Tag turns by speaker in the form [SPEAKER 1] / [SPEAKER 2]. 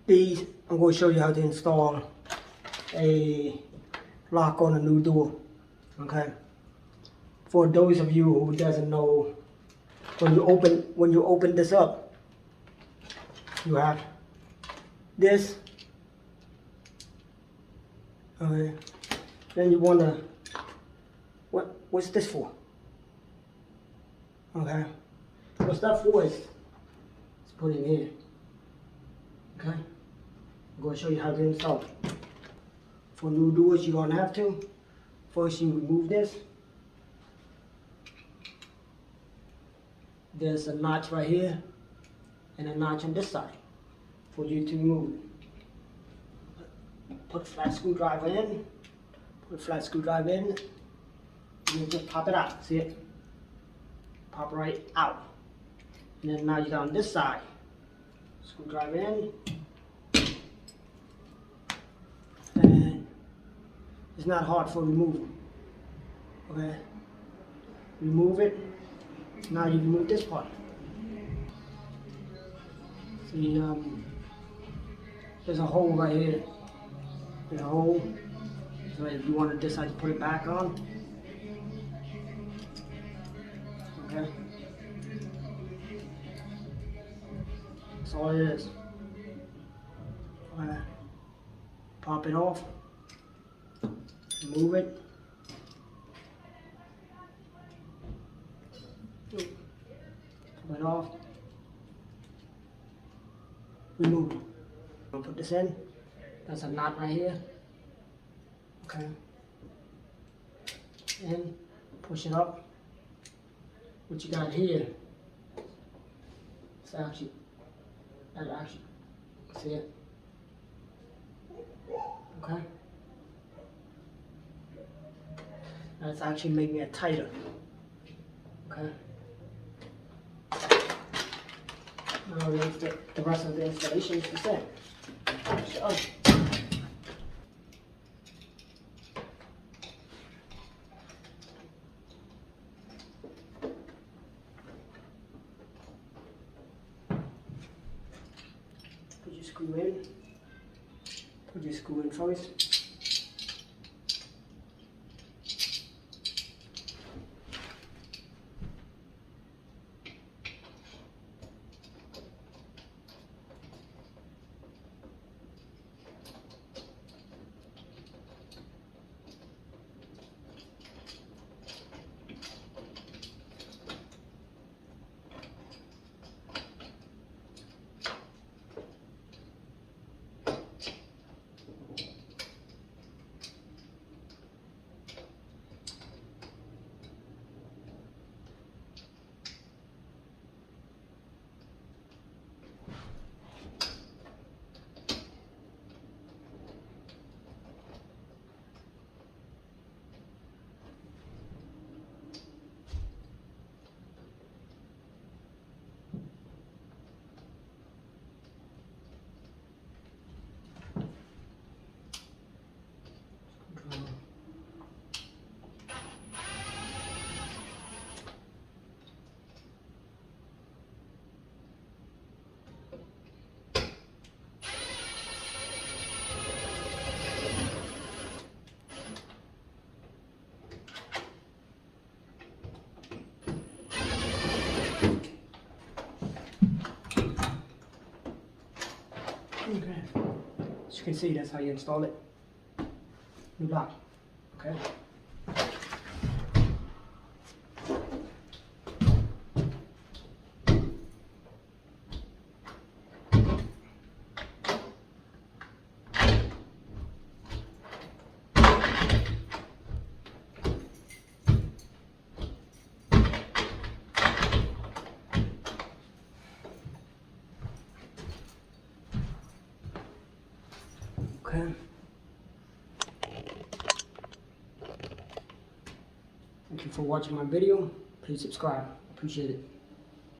[SPEAKER 1] These, I'm going to show you how to install a lock on a new door. Okay. For those of you who doesn't know, when you open this up, you have this. Okay. Then you wanna, what's this for? Okay. What's that for is, let's put it in here. Okay. I'm going to show you how to install it. For new doors, you're gonna have to. First, you remove this. There's a notch right here and a notch on this side for you to remove it. Put a flat screwdriver in. Put a flat screwdriver in. And you just pop it out. See it? Pop right out. And then now you got on this side. Screwdriver in. And it's not hard for removal. Okay? Remove it. Now you remove this part. See, there's a hole right here. There's a hole. So if you want to decide to put it back on. Okay. That's all it is. Okay. Pop it off. Remove it. Pop it off. Remove it. I'll put this in. That's a knot right here. Okay. And push it up. What you got here? It's actually, see it? Okay. That's actually making it tighter. Okay. Now the rest of the installation is the same. So, put your screw in. Put your screw in first. Okay. As you can see, that's how you install it. New lock. Okay. Okay. Thank you for watching my video. Please subscribe. Appreciate it.